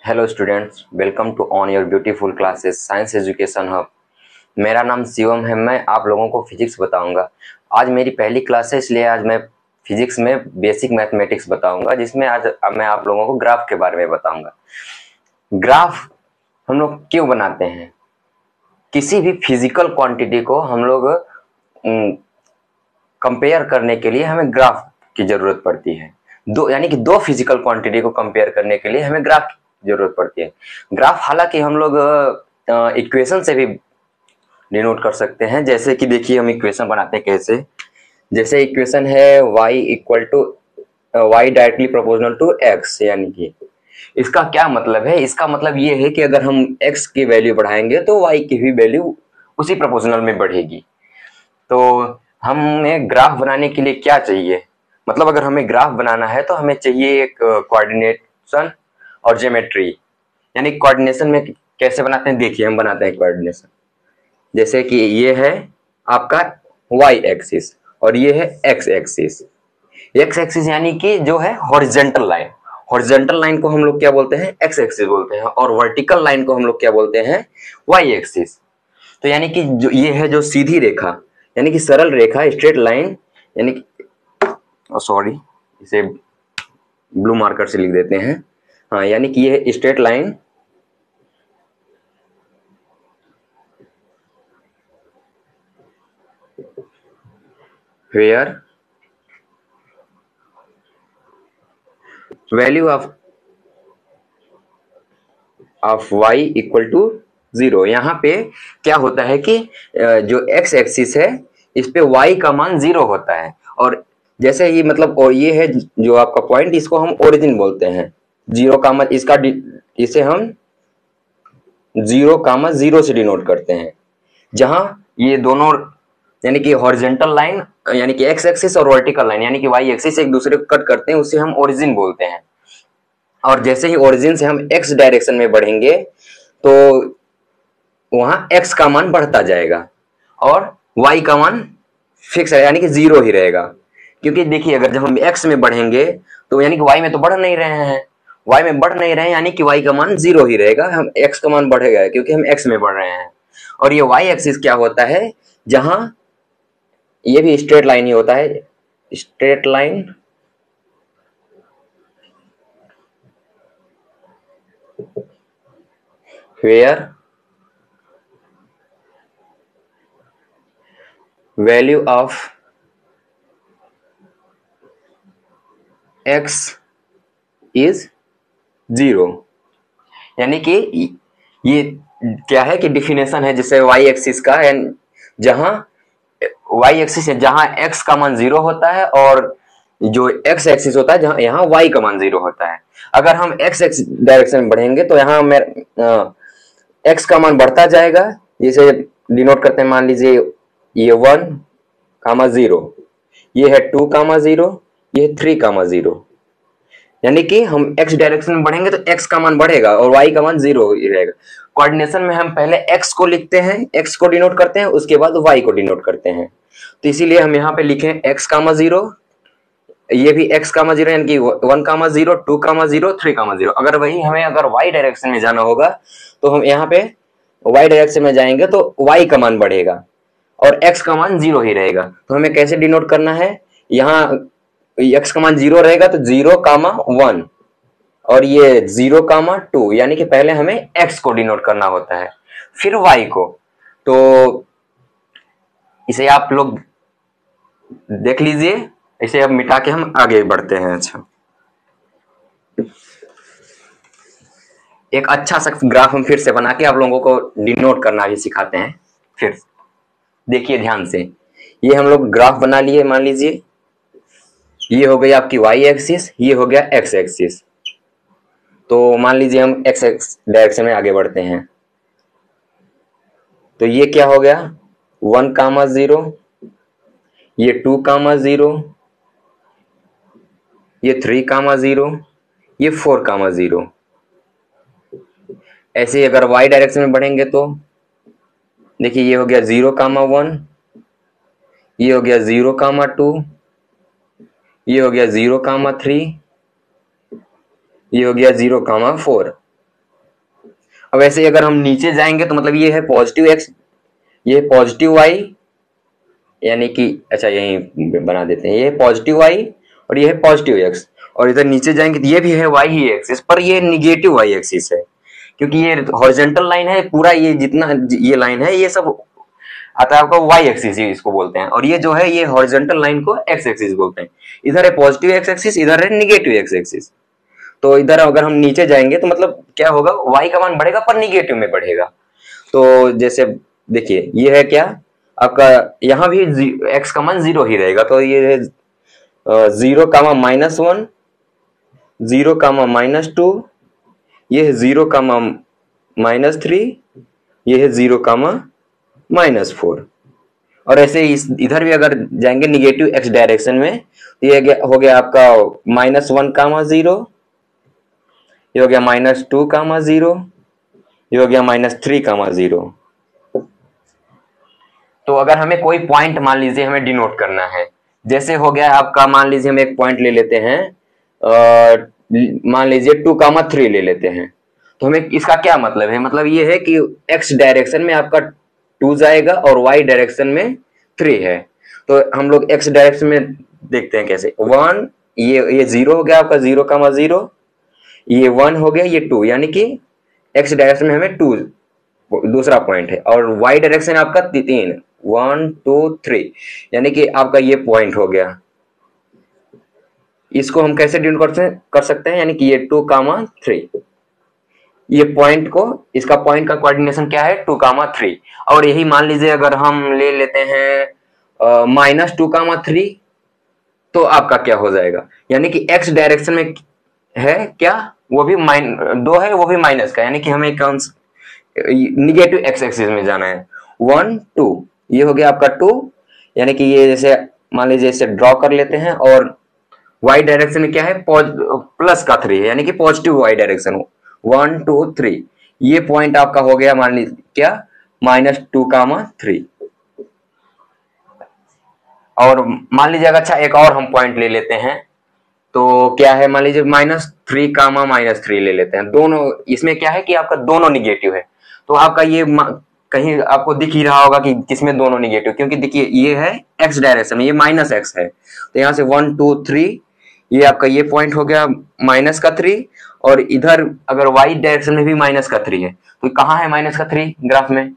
Hello students, welcome to on your beautiful classes science education hub. मेरा नाम शिवम है। मैं आप लोगों को फिजिक्स बताऊंगा। आज मेरी पहली क्लास है, इसलिए आज मैं फिजिक्स में बेसिक मैथमेटिक्स बताऊंगा, जिसमें आज मैं आप लोगों को ग्राफ के बारे में बताऊंगा। ग्राफ हम लोग क्यों बनाते हैं? किसी भी फिजिकल क्वांटिटी को हम लोग कंपेयर करने के लिए हमें ग्राफ की जरूरत पड़ती है। दो फिजिकल क्वांटिटी को कंपेयर करने के लिए हमें ग्राफ की जरूरत पड़ती है। ग्राफ हालांकि हम लोग इक्वेशन से भी डिनोट कर सकते हैं। जैसे कि देखिए, हम इक्वेशन बनाते हैं कैसे। जैसे इक्वेशन है y equal to y directly proportional to x, यानी कि इसका क्या मतलब है? इसका मतलब ये है कि अगर हम x की वैल्यू बढ़ाएंगे तो y की भी वैल्यू उसी प्रोपोर्शनल में बढ़ेगी। तो हमें ग्राफ बनाने के लिए क्या चाहिए? मतलब अगर हमें ग्राफ बनाना है तो हमें चाहिए एक कोऑर्डिनेशन और ज्योमेट्री। यानी कोऑर्डिनेशन में कैसे बनाते हैं, देखिए हम बनाते हैं कोऑर्डिनेशन। जैसे कि ये है आपका y एक्सिस और ये है x एक्सिस। x एक्सिस यानी कि जो है हॉरिजॉन्टल लाइन। हॉरिजॉन्टल लाइन को हम लोग क्या बोलते हैं? x एक्सिस बोलते हैं। और वर्टिकल लाइन को हम लोग क्या बोलते हैं? y axis. तो यानी कि जो ये है जो सीधी रेखा, यानी कि सरल रेखा, स्ट्रेट लाइन, यानी कि सॉरी, इसे ब्लू मार्कर से लिख देते हैं। हाँ, यानी कि ये straight line where value of y equal to 0। यहाँ पे क्या होता है कि जो x एक्सिस है इस पे y का मान 0 होता है। और जैसे ही मतलब, और ये है जो आपका पॉइंट, इसको हम ओरिजिन बोलते हैं। 0, इसे हम 0, 0 से डिनोट करते हैं। जहां ये दोनों यानी कि हॉरिजॉन्टल लाइन यानी कि x एक्सिस और वर्टिकल लाइन यानी कि y एक्सिस एक दूसरे को कट करते हैं, उसे हम ओरिजिन बोलते हैं। और जैसे ही ओरिजिन से हम x डायरेक्शन में बढ़ेंगे तो वहां x का मान बढ़ता जाएगा और y का मान फिक्स है, यानी कि 0 ही रहेगा। क्योंकि देखिए, अगर जब हम x में बढ़ेंगे तो यानी कि y में तो बढ़ नहीं रहे हैं, y में बढ़ नहीं रहे हैं, यानी कि y का मान 0 ही रहेगा। हम x का मान बढ़ेगा क्योंकि हम x में बढ़ रहे हैं। और ये y एक्सिस क्या होता है? जहां ये भी स्ट्रेट लाइन ही होता है, straight line where value of x is 0। यानी कि ये क्या है कि डिफिनेशन है जैसे y एक्सिस का, जहां y एक्सिस है जहां x का मान 0 होता है, और जो x एक्सिस होता है जहां यहाँ y का मान 0 होता है। अगर हम x एक्सिस डायरेक्शन में बढ़ेंगे तो यहाँ x का मान बढ़ता जाएगा। जिसे डिनोट करते हैं, मान लीजिए ये 1, 0, ये है 2, 0, ये है 3, 0। यानी कि हम x डायरेक्शन में बढ़ेंगे तो x का मान बढ़ेगा और y का मान 0 ही रहेगा। कोऑर्डिनेशन में हम पहले x को लिखते हैं, x को डिनोट करते हैं, उसके बाद y को डिनोट करते हैं। तो इसीलिए हम यहाँ पे लिखे x, 0, ये भी x, 0, यानी कि 1, 0, 2, 0, 3, 0। अगर वही हमें अगर y डायरेक्शन में जाना होगा तो हम यहाँ पे y डायरेक्शन में जाएंगे तो y का मान बढ़ेगा और x का मान 0 ही रहेगा। तो हमें कैसे डिनोट करना है? यहाँ x का मान 0 रहेगा तो 0, 1, और ये 0, 2, यानी कि पहले हमें x को डिनोट करना होता है, फिर y को। तो इसे आप लोग देख लीजिए। इसे अब मिटा के हम आगे बढ़ते हैं। अच्छा, एक अच्छा सा ग्राफ हम फिर से बना के आप लोगों को डिनोट करना भी सिखाते हैं। फिर देखिए ध्यान से, ये हम लोग ग्राफ बना लिए। मान लीजिए ये हो गई आपकी y एक्सिस, ये हो गया x एक्सिस। तो मान लीजिए हम x डायरेक्शन में आगे बढ़ते हैं। तो ये क्या हो गया? 1, 0, ये 2, 0, ये 3, 0, ये 4, 0। ऐसे ही अगर y डायरेक्शन में बढ़ेंगे तो देखिए, ये हो गया 0, 1, ये हो गया 0, 2, ये हो गया 0, 3, ये हो गया 0, 4। अब ऐसे अगर हम नीचे जाएंगे तो मतलब ये है पॉजिटिव एक्स, ये पॉजिटिव वाई, यानी कि अच्छा यही बना देते हैं, ये पॉजिटिव वाई और ये है पॉजिटिव एक्स, और इधर नीचे जाएंगे तो ये भी है वाई ही एक्सिस, पर ये निगेटिव वाई एक्सिस है क्योंकि ये हॉरिजॉन्टल लाइन है पूरा, ये जितना ये लाइन है ये सब आता है आपका वाई एक्सिस ही इसको बोलते हैं, और ये जो है ये हॉरिजॉन्टल लाइन को एक्स एक्सिस बोलते हैं। इधर है पॉजिटिव एक्स एक्सिस, इधर है निगेटिव एक्स एक्सिस। तो इधर अगर हम नीचे जाएंगे तो मतलब क्या होगा, वाई का मान बढ़ेगा पर निगेटिव में बढ़ेगा। तो जैसे देखिए ये है क्या आपका, यहाँ भी एक्स का मान 0 ही रहेगा, तो ये है 0 कामा -1, 0 कामा -2, ये है 0 कामा -3, ये है 0 कामा -4। और ऐसे इधर भी अगर जाएंगे निगेटिव एक्स डायरेक्शन में तो ये हो गया आपका -1 कामा 0, ये हो गया -2 कामा 0, ये हो गया -3 कामा 0। तो अगर हमें कोई पॉइंट मान लीजिए हमें डिनोट करना है, जैसे हो गया आपका, मान लीजिए हम एक पॉइंट ले लेते हैं, मान लीजिए 2 कामा 3 ले लेते हैं, तो हमें इसका क्या मतलब है, मतलब ये है कि एक्स डायरेक्शन में आपका 2 जाएगा और वाई डायरेक्शन में 3 है। तो हम लोग एक्स डायरेक्शन में देखते हैं कैसे, 1, ये 0 हो गया आपका 0 कामा 0, ये 1 हो गया, ये 2, यानी कि एक्स डायरेक्शन में हमें 2 दूसरा पॉइंट है, और वाई डायरेक्शन आपका 3, 1 2 3, यानी कि आपका ये पॉइंट हो गया। इसको हम कैसे डिनोट कर सकते हैं, यानी कि ये 2 कामा 3, ये पॉइंट को, इसका पॉइंट का कोऑर्डिनेशन क्या है 2 कामा 3। और यही मान लीजिए अगर हम ले लेते हैं -2 कामा 3, तो आपका क्या हो जाएगा, यानी कि एक्स डायरेक्शन में है क्या, वो भी 2 है, वो भी माइनस का, यानी कि हमें कौन निगेटिव एक्स एक्सिस में जाना है। 1 2, ये हो गया आपका 2, यानी कि ये जैसे मान लीजिए इसे ड्रॉ कर लेते हैं, और वाई डायरेक्शन में क्या है प्लस का 3 है, यानी कि पॉजिटिव वाई डायरेक्शन हो 1 2 3, ये पॉइंट आपका हो गया मान लीजिए क्या -2 कामा 3। और मान लीजिए अगर अच्छा एक और हम पॉइंट ले लेते हैं, तो क्या है, मान लीजिए -3 कामा -3 ले लेते हैं, दोनों इसमें क्या है कि आपका दोनों निगेटिव है, तो आपका ये कहीं आपको दिख ही रहा होगा कि किसमें दोनों निगेटिव, क्योंकि देखिए ये है एक्स डायरेक्शन में, ये -x है, तो यहाँ से 1 2 3, ये आपका ये पॉइंट हो गया -3, और इधर अगर वाई डायरेक्शन में भी -3 है, तो कहाँ है -3 ग्राफ में,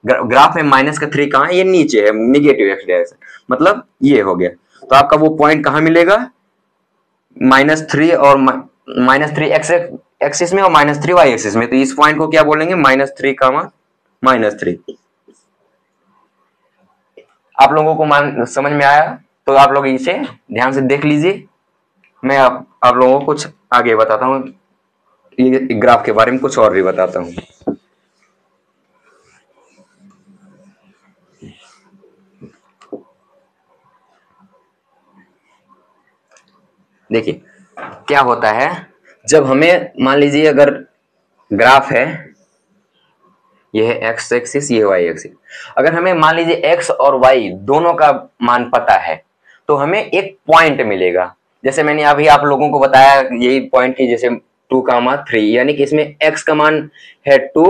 ग्राफ में -3 कहाँ है, ये नीचे है निगेटिव एक्स डायरेक्शन, मतलब ये हो गया। तो आपका वो पॉइंट कहाँ मिलेगा, -3 और -3 एक्स एक्सिस में और -3 वाई एक्सिस में, तो इस पॉइंट को क्या बोलेंगे, -3 कामा -3। आप लोगों को समझ में आया, तो आप लोग इसे ध्यान से देख लीजिए। मैं आप लोगों को कुछ आगे बताता हूँ, ये ग्राफ के बारे में कुछ और भी बताता हूँ। देखिए क्या होता है, जब हमें मान लीजिए अगर ग्राफ है, ये है एक्स एक्सिस, ये वाई एक्सिस, अगर हमें मान लीजिए एक्स और वाई दोनों का मान पता है, तो हमें एक पॉइंट मिलेगा। जैसे मैंने अभी आप लोगों को बताया यही पॉइंट की, जैसे 2 कामा 3, यानी कि इसमें एक्स का मान है 2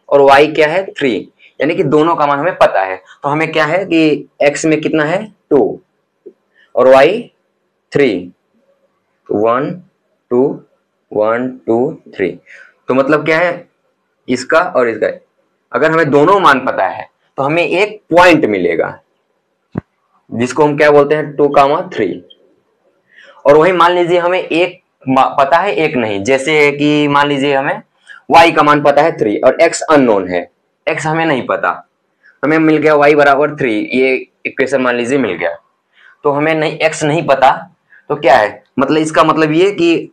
और वाई क्या है 3, यानी कि दोनों का मान हमें पता है। तो हमें क्या है कि एक्स में कितना है 2 और वाई 3, 1 2 1 2 3, तो मतलब क्या है इसका और इसका, अगर हमें दोनों मान पता है तो हमें एक पॉइंट मिलेगा, जिसको हम क्या बोलते हैं 2 कामा 3। और वही मान लीजिए हमें एक पता है एक नहीं, जैसे कि मान लीजिए हमें y का मान पता है 3 और x अननोन है, x हमें नहीं पता, हमें मिल गया y बराबर 3, ये इक्वेशन मान लीजिए मिल गया। तो हमें नहीं x नहीं पता, तो क्या है मतलब, इसका मतलब ये कि,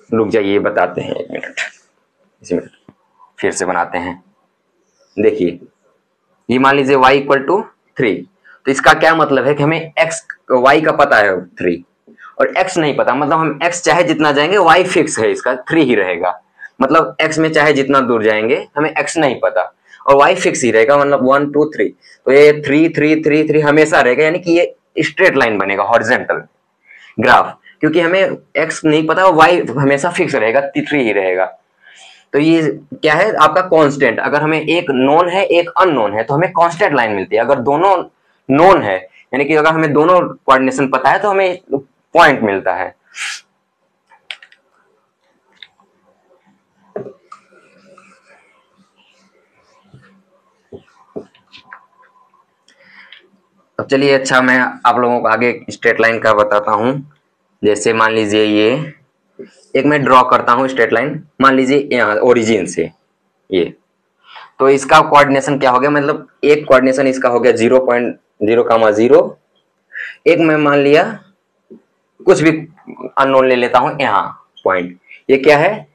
रुक जाइए बताते हैं, 1 मिनट, इसी मिनट फिर से बनाते हैं। देखिए ये मान लीजिए y इक्वल टू 3, तो इसका क्या मतलब है कि हमें x y का पता है 3 और x नहीं पता, मतलब हम x चाहे जितना जाएंगे y फिक्स है, इसका 3 ही रहेगा, मतलब x में चाहे जितना दूर जाएंगे हमें x नहीं पता और y फिक्स ही रहेगा, मतलब 1 2 3, तो ये 3 3 3 3 हमेशा रहेगा, यानी कि ये स्ट्रेट लाइन बनेगा हॉरिजॉन्टल ग्राफ, क्योंकि हमें x नहीं पता, y हमेशा फिक्स रहेगा 3 ही रहेगा। तो ये क्या है आपका कांस्टेंट। अगर हमें एक नोन है एक अननोन है तो हमें कांस्टेंट लाइन मिलती है। अगर दोनों नोन है यानी कि अगर हमें दोनों कोऑर्डिनेशन पता है तो हमें पॉइंट मिलता है। अब चलिए अच्छा मैं आप लोगों को आगे स्ट्रेट लाइन का बताता हूं। जैसे मान लीजिए ये एक मैं ड्रॉ करता हूं स्ट्रेट लाइन, मान लीजिए यहाँ ओरिजिन से ये, तो इसका कोऑर्डिनेशन क्या हो गया, मतलब एक कोऑर्डिनेशन इसका हो गया 0.0,0। एक मैं मान लिया कुछ भी अननोन ले लेता हूं यहाँ पॉइंट, ये क्या है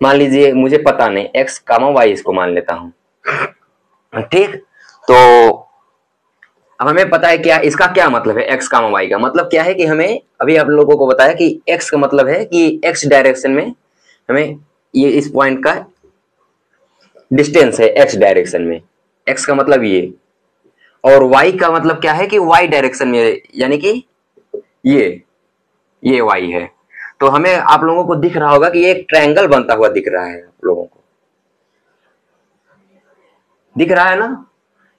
मान लीजिए मुझे पता नहीं x, y इसको मान लेता हूं। ठीक, तो अब हमें पता है क्या इसका क्या मतलब है, x, y का मतलब क्या है कि हमें अभी आप लोगों को बताया कि x का मतलब है कि x डायरेक्शन में हमें ये इस पॉइंट का डिस्टेंस है x डायरेक्शन में, x का मतलब ये, और y का मतलब क्या है कि y डायरेक्शन में, यानी कि ये y है। तो हमें आप लोगों को दिख रहा होगा कि एक ट्रायंगल बनता हुआ दिख रहा है, आप लोगों को दिख रहा है ना।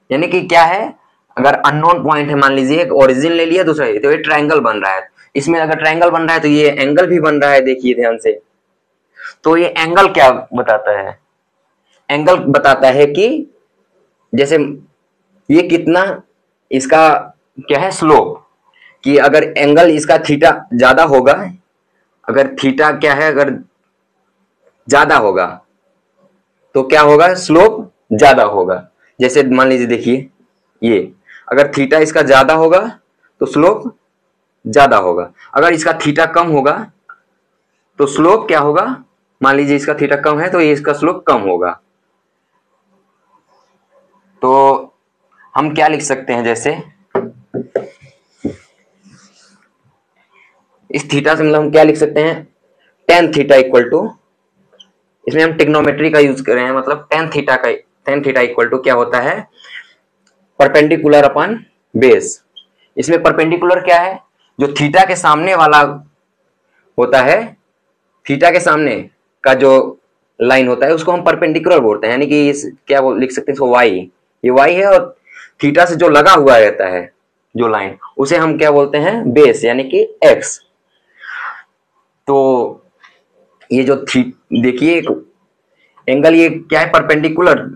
यानी कि क्या है, अगर अननोन पॉइंट है, मान लीजिए एक ओरिजिन ले लिया दूसरा, तो ये ट्रायंगल बन रहा है। इसमें अगर ट्रायंगल बन रहा है तो ये एंगल भी बन रहा है, देखिए ध्यान से। तो ये एंगल क्या बताता है, एंगल बताता है कि जैसे ये कितना इसका क्या है स्लोप, कि अगर एंगल इसका थीटा ज्यादा होगा, अगर थीटा क्या है अगर ज्यादा होगा तो क्या होगा स्लोप ज्यादा होगा। जैसे मान लीजिए देखिए ये अगर थीटा इसका ज्यादा होगा तो स्लोप ज्यादा होगा, अगर इसका थीटा कम होगा तो स्लोप क्या होगा, मान लीजिए इसका थीटा कम है तो ये इसका स्लोप कम होगा। तो हम क्या लिख सकते हैं, जैसे इस थीटा से मतलब हम क्या लिख सकते हैं, टेन थीटा इक्वल टू, इसमें हम टिग्नोमेट्री का यूज कर रहे हैं, मतलब टेन थीटा इक्वल टू क्या होता है, परपेंडिकुलर अपॉन बेस। इसमें परपेंडिकुलर क्या है, जो थीटा के सामने वाला होता है, थीटा के सामने का जो लाइन होता है उसको हम परपेंडिकुलर बोलते हैं, यानी कि क्या लिख सकते हैं इसको वाई, ये वाई है, और थीटा से जो लगा हुआ रहता है जो लाइन उसे हम क्या बोलते हैं बेस, यानी कि एक्स। तो ये जो देखिए एंगल ये क्या है परपेंडिकुलर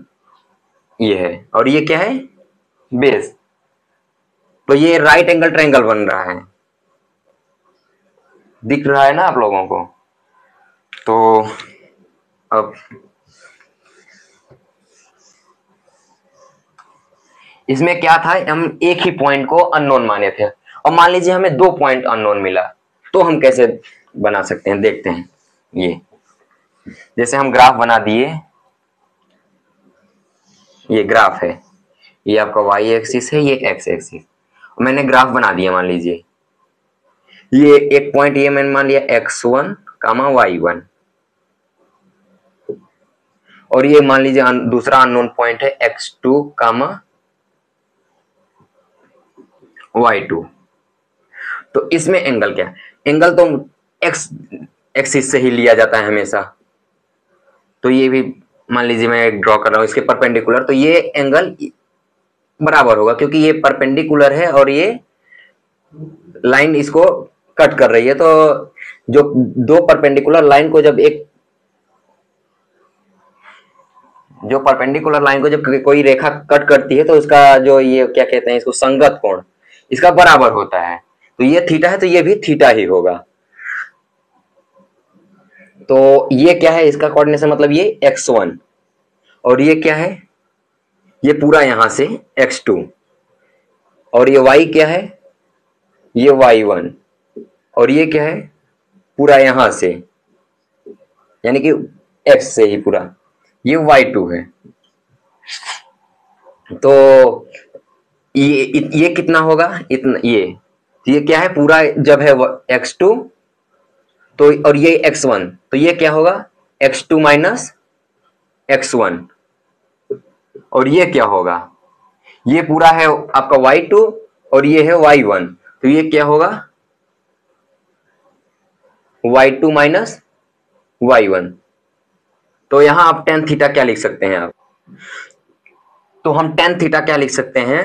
ये है, और ये क्या है बेस, तो ये राइट एंगल ट्रायंगल बन रहा है, दिख रहा है ना आप लोगों को। तो अब इसमें क्या था, हम एक ही पॉइंट को अननोन माने थे, और मान लीजिए हमें दो पॉइंट अननोन मिला, तो हम कैसे बना सकते हैं देखते हैं। ये जैसे हम ग्राफ बना दिए, ये ग्राफ है, ये आपका वाई एक्सिस है, ये एक्स एक्सिस, मैंने ग्राफ बना दिया। मान लीजिए ये एक पॉइंट ये मैंने मान लिया x1, y1, और ये मान लीजिए दूसरा अननोन पॉइंट है x2, y2। तो इसमें एंगल क्या, एंगल तो x एक्सिस से ही लिया जाता है हमेशा, तो ये भी मान लीजिए मैं ड्रॉ कर रहा हूं इसके परपेंडिकुलर, तो ये एंगल बराबर होगा क्योंकि ये परपेंडिकुलर है और ये लाइन इसको कट कर रही है। तो जो दो परपेंडिकुलर लाइन को जब कोई रेखा कट करती है तो उसका जो ये क्या कहते हैं इसको संगत कोण इसका बराबर होता है। तो ये थीटा है तो ये भी थीटा ही होगा। तो ये क्या है इसका कोऑर्डिनेशन, मतलब ये x1, और ये क्या है ये पूरा यहां से x2, और ये y क्या है ये y1, और ये क्या है पूरा यहां से यानी कि x से ही पूरा ये y2 है। तो ये कितना होगा इतना, ये क्या है पूरा जब है x2 तो, और ये x1, तो ये क्या होगा x2 माइनस x1, और ये क्या होगा ये पूरा है आपका y2 और ये है y1, तो ये क्या होगा y2 माइनस y1। तो यहां आप टेन थीटा क्या लिख सकते हैं आप? तो हम टेन थीटा क्या लिख सकते हैं?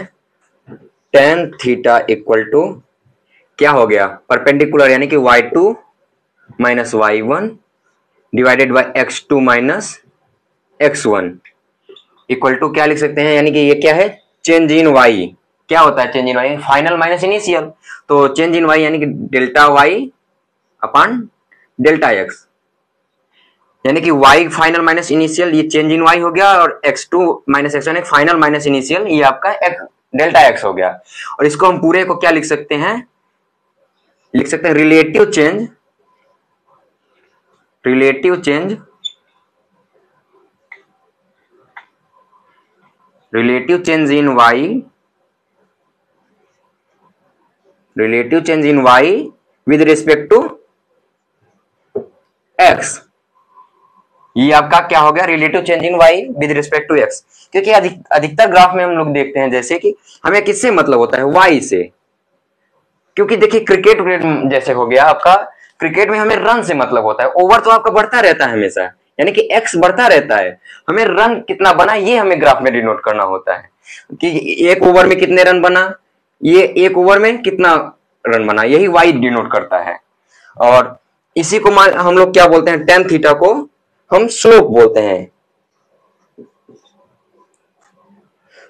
टेन थीटा इक्वल टू क्या हो गया? परपेंडिकुलर यानी कि y2 minus y1 divided by x2 minus x1 equal to क्या लिख सकते हैं? यानी कि ये क्या है? Change in y। क्या होता है change in y? Final minus initial. तो चेंज इन y यानी कि delta y upon delta x, यानी कि y फाइनल माइनस इनिशियल, ये चेंज इन y हो गया, और x2 माइनस x1 एक फाइनल माइनस इनिशियल, ये आपका डेल्टा x हो गया। और इसको हम पूरे को क्या लिख सकते हैं? लिख सकते हैं relative change, relative change, relative change in y, relative change in y with respect to x। ये आपका क्या हो गया? Relative change in y with respect to x। क्योंकि अधिकतर ग्राफ में हम लोग देखते हैं जैसे कि हमें किससे मतलब होता है? y से। क्योंकि देखिए क्रिकेट जैसे हो गया आपका, क्रिकेट में हमें रन से मतलब होता है। ओवर तो आपका बढ़ता रहता है हमेशा, यानी कि x बढ़ता रहता है, हमें रन कितना बना ये हमें ग्राफ में डिनोट करना होता है कि एक ओवर में कितने रन बना, ये एक ओवर में कितना रन बना, यही y डिनोट करता है। और इसी को हम लोग क्या बोलते हैं? टेन थीटा को हम स्लोप बोलते हैं।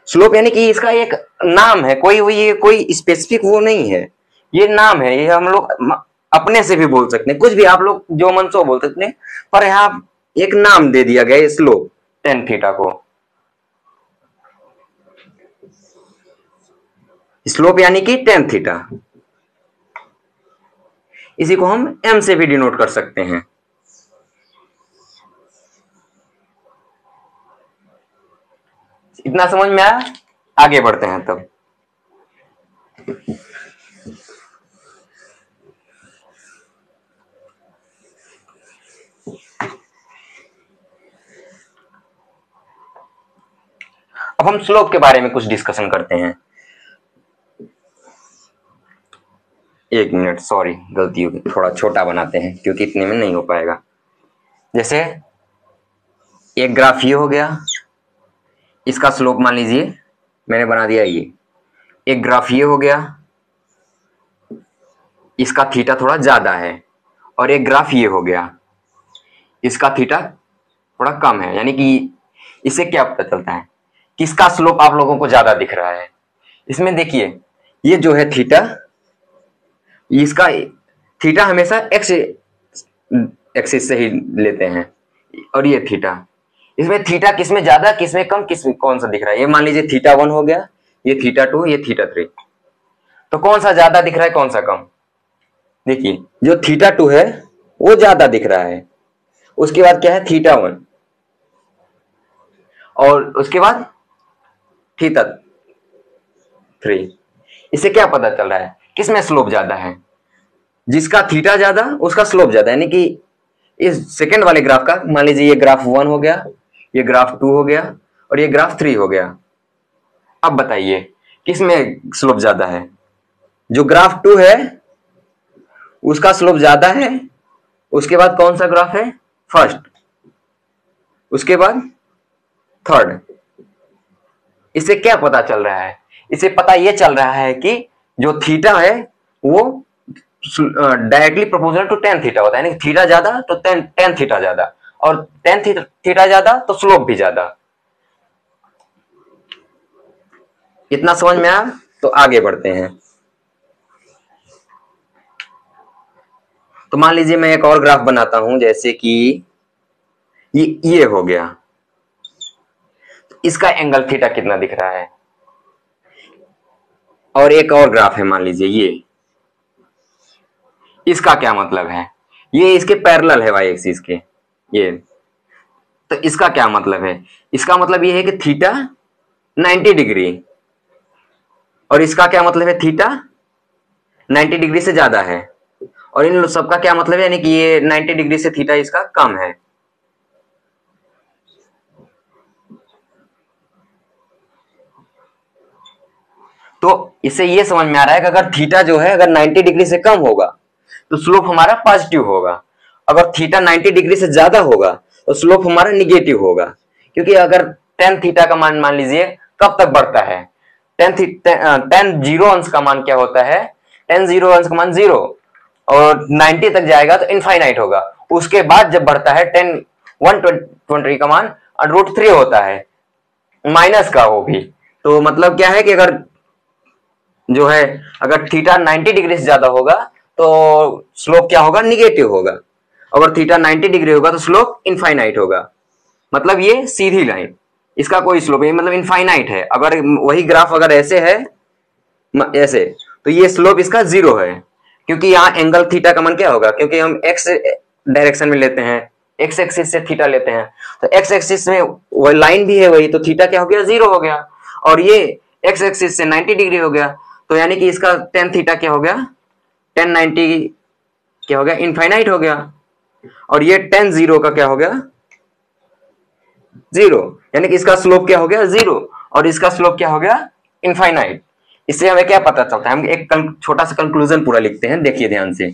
स्लोप यानी कि इसका एक नाम है, कोई स्पेसिफिक वो नहीं है, ये नाम है। ये हम लोग अपने से भी बोल सकते हैं, कुछ भी आप लोग जो मन सो बोल सकते हैं, पर यहां एक नाम दे दिया गया स्लोप टेन थीटा को। स्लोप यानी कि टेन थीटा, इसी को हम m से भी डिनोट कर सकते हैं। इतना समझ में आया? आगे बढ़ते हैं तब। अब हम स्लोप के बारे में कुछ डिस्कशन करते हैं। एक मिनट, सॉरी गलती होगी, थोड़ा छोटा बनाते हैं क्योंकि इतने में नहीं हो पाएगा। जैसे एक ग्राफ ये हो गया, इसका स्लोप मान लीजिए मैंने बना दिया ये। एक ग्राफ ये हो गया, इसका थीटा थोड़ा ज्यादा है, और एक ग्राफ ये हो गया, इसका थीटा थोड़ा कम है। यानी कि इससे क्या पता चलता है? किसका स्लोप आप लोगों को ज्यादा दिख रहा है? इसमें देखिए ये जो है थीटा, इसका थीटा हमेशा एक्स एक्सिस से ही लेते हैं, और ये थीटा, इसमें थीटा किसमें ज्यादा किसमें कम, किसमें कौन सा दिख रहा है? ये मान लीजिए थीटा 1 हो गया, ये थीटा 2, ये थीटा 3, तो कौन सा ज्यादा दिख रहा है कौन सा कम? देखिए जो थीटा 2 है वो ज्यादा दिख रहा है, उसके बाद क्या है? थीटा 1, और उसके बाद थीटा 3। इससे क्या पता चल रहा है किसमें स्लोप ज्यादा है? जिसका थीटा ज्यादा उसका स्लोप ज्यादा, यानी कि इस सेकंड वाले ग्राफ का, मान लीजिए ये ग्राफ 1 हो गया, ये ग्राफ 2 हो गया, और ये ग्राफ 3 हो गया। अब बताइए किसमें स्लोप ज्यादा है? जो ग्राफ 2 है उसका स्लोप ज्यादा है, उसके बाद कौन सा ग्राफ है? फर्स्ट, उसके बाद थर्ड। इससे क्या पता चल रहा है? इससे पता यह चल रहा है कि जो थीटा है वो directly proportional to tan theta होता है, यानी थीटा ज्यादा तो टेन थीटा ज्यादा, और टेन थीटा ज्यादा तो स्लोप भी ज्यादा। इतना समझ में आया? तो आगे बढ़ते हैं। तो मान लीजिए मैं एक और ग्राफ बनाता हूं, जैसे कि ये हो गया, इसका एंगल थीटा कितना दिख रहा है? और एक और ग्राफ है, मान लीजिए ये, इसका क्या मतलब है? ये इसके पैरेलल है वाई एक्सिस के, ये, तो इसका क्या मतलब है? इसका मतलब ये है कि थीटा 90 डिग्री, और इसका क्या मतलब है? थीटा 90 डिग्री से ज्यादा है, और इन सबका क्या मतलब है? यानी कि ये 90 डिग्री से थीटा इसका कम है। तो इससे ये समझ में आ रहा है कि अगर थीटा जो है अगर 90 डिग्री से कम होगा तो स्लोप हमारा पॉजिटिव होगा, अगर थीटा 90 डिग्री से ज्यादा होगा तो स्लोप हमारा निगेटिव होगा, क्योंकि अगर टेन थीटा का मान मान लीजिए कब तक बढ़ता है, टेन जीरो अंश का मान क्या होता है, टेन जीरो अंश का मान जीरो, और 90 तक जाएगा तो इनफाइनाइट होगा। उसके बाद जब बढ़ता है टेन 120 का मान √3 होता है, माइनस का वो भी। तो मतलब क्या है कि अगर जो है अगर थीटा 90 डिग्री से ज्यादा होगा तो स्लोप क्या होगा, निगेटिव होगा। अगर थीटा 90 डिग्री होगा तो स्लोप इनफाइनाइट होगा। मतलब ये सीधी लाइन, इसका कोई स्लोप नहीं, मतलब इनफाइनाइट है। अगर वही ग्राफ अगर ऐसे है, ऐसे, तो ये स्लोप इसका जीरो है, क्योंकि यहाँ एंगल थीटा का मान क्या होगा, क्योंकि हम एक्स डायरेक्शन में लेते हैं, एक्स एक्सिस से थीटा लेते हैं, तो एक्स एक्सिस में वही लाइन भी है वही, तो थीटा क्या हो गया, जीरो हो गया। और ये एक्स एक्सिस से 90 डिग्री हो गया, तो यानी कि इसका टेन थीटा क्या हो गया, टेन 90 क्या हो गया, इनफाइनाइट हो गया। और ये टेन जीरो का क्या हो गया, जीरो, यानी कि इसका स्लोप क्या हो गया, जीरो, और इसका स्लोप क्या हो गया, इनफाइनाइट। इससे हमें क्या पता चलता है, हम एक छोटा सा कंक्लूजन पूरा लिखते हैं, देखिए ध्यान से,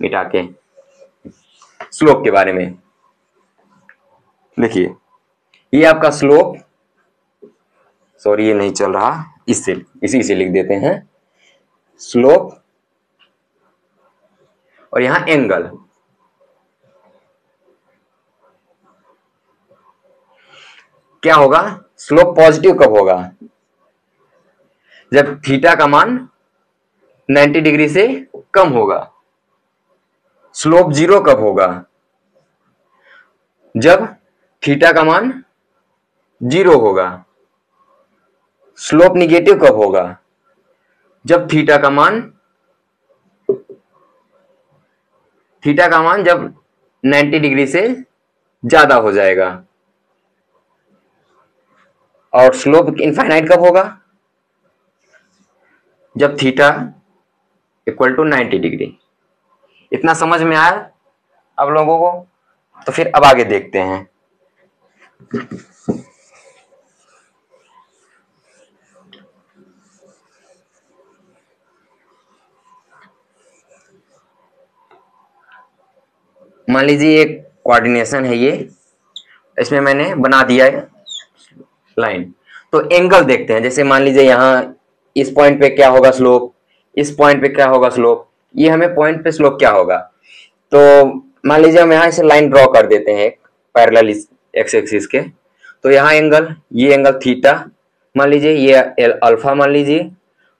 मिटा के स्लोप के बारे में। देखिए ये आपका स्लोप, सॉरी ये नहीं चल रहा, इससे इसी से लिख देते हैं, स्लोप और यहां एंगल। क्या होगा, स्लोप पॉजिटिव कब होगा, जब थीटा का मान 90 डिग्री से कम होगा। स्लोप जीरो कब होगा, जब थीटा का मान जीरो होगा। स्लोप निगेटिव कब होगा, जब थीटा का मान जब 90 डिग्री से ज्यादा हो जाएगा। और स्लोप इनफाइनाइट कब होगा, जब थीटा इक्वल टू 90 डिग्री। इतना समझ में आया अब लोगों को? तो फिर अब आगे देखते हैं। मान लीजिए एक कोऑर्डिनेशन है ये, इसमें मैंने बना दिया है लाइन। तो एंगल देखते हैं, जैसे मान लीजिए यहाँ इस पॉइंट पे क्या होगा स्लोप, इस पॉइंट पे क्या होगा स्लोप, ये हमें पॉइंट पे स्लोप क्या होगा। तो मान लीजिए हम यहाँ से लाइन ड्रॉ कर देते हैं पैरेलल एक्स एक्सिस के। तो यहाँ एंगल, ये एंगल थीटा मान लीजिए, ये अल्फा मान लीजिए,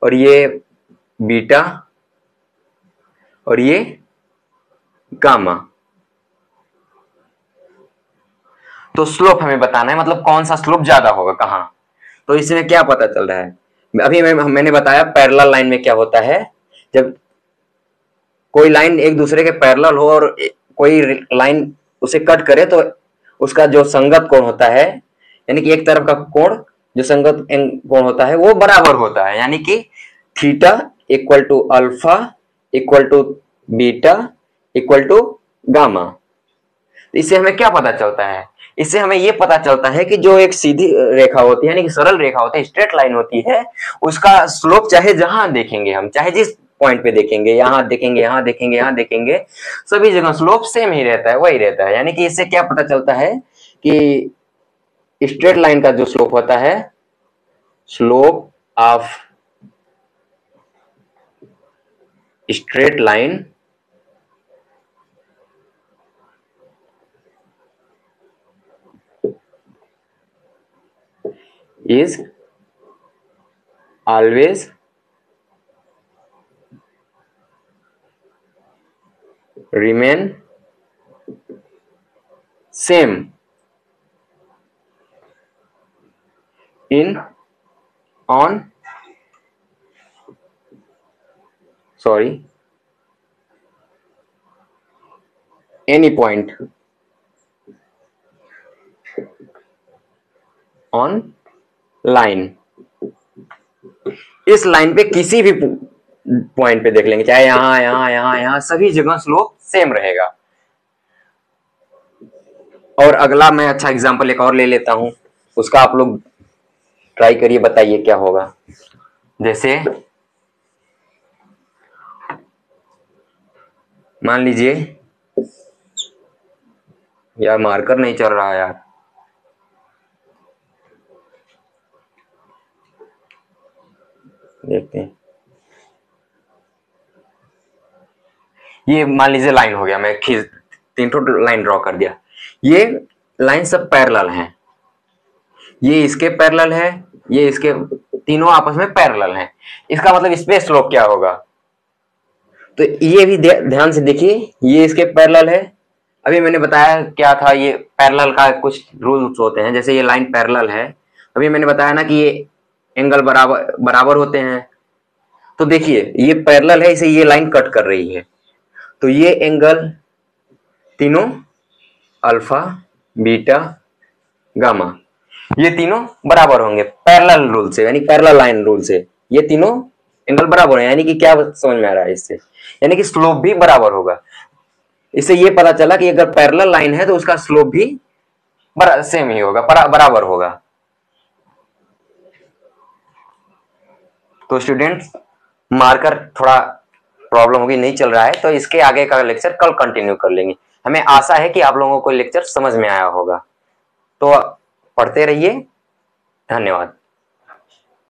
और ये बीटा, और ये गामा। तो स्लोप हमें बताना है, मतलब कौन सा स्लोप ज्यादा होगा कहाँ। तो इसमें क्या पता चल रहा है, अभी मैंने बताया पैरेलल लाइन में क्या होता है, जब कोई लाइन एक दूसरे के पैरेलल हो और कोई लाइन उसे कट करे तो उसका जो संगत कोण होता है, यानी कि एक तरफ का कोण जो संगत कोण होता है वो बराबर होता है, यानी कि theta equal to alpha equal to beta equal to gamma. इससे हमें क्या पता चलता है, इससे हमें यह पता चलता है कि जो एक सीधी रेखा होती है, यानी कि सरल रेखा होती है, स्ट्रेट लाइन होती है, उसका स्लोप चाहे जहां देखेंगे हम, चाहे जिस पॉइंट पे देखेंगे, यहां देखेंगे, यहां देखेंगे, यहां देखेंगे, सभी जगह स्लोप सेम ही रहता है, वही रहता है। यानी कि इससे क्या पता चलता है कि स्ट्रेट लाइन का जो स्लोप होता है, slope of straight line is always remain same in on any point on line। इस लाइन पे किसी भी पॉइंट पे देख लेंगे, चाहे यहां यहां यहां यहां, सभी जगह स्लोप सेम रहेगा। और अगला मैं अच्छा एग्जांपल एक और ले लेता हूं, उसका आप लोग ट्राई करिए, बताइए क्या होगा। जैसे मान लीजिए यार मार्कर नहीं चल रहा यार। देखते हैं। ये मान लीजिए लाइन हो गया, मैं खींच 3 ठो लाइन ड्रॉ कर दिया। ये लाइन सब पैरेलल हैं, ये इसके पैरेलल है, ये इसके, तीनों आपस में पैरेलल हैं। इसका मतलब इस पे स्लोप क्या होगा? तो ये भी ध्यान से देखिए, ये इसके पैरेलल है। अभी मैंने बताया क्या था, ये पैरेलल का कुछ रूल्स होते हैं, जैसे ये लाइन पैरेलल है, अभी मैंने बताया ना कि ये एंगल बराबर बराबर होते हैं। तो देखिए ये पैरेलल है, इसे ये लाइन कट कर रही है, तो ये एंगल तीनों अल्फा बीटा गामा, ये तीनों बराबर होंगे पैरेलल रूल से, यानी पैरेलल लाइन रूल से। ये तीनों एंगल बराबर है, यानी कि क्या समझ में आ रहा है इससे? यानी कि स्लोप भी बराबर होगा। इससे ये पता चला कि अगर पैरेलल लाइन है तो उसका स्लोप भी सेम ही होगा, बराबर होगा। तो स्टूडेंट्स, मार्कर थोड़ा प्रॉब्लम होगी, नहीं चल रहा है, तो इसके आगे का लेक्चर कल कंटिन्यू कर लेंगे। हमें आशा है कि आप लोगों को लेक्चर समझ में आया होगा। तो पढ़ते रहिए। धन्यवाद।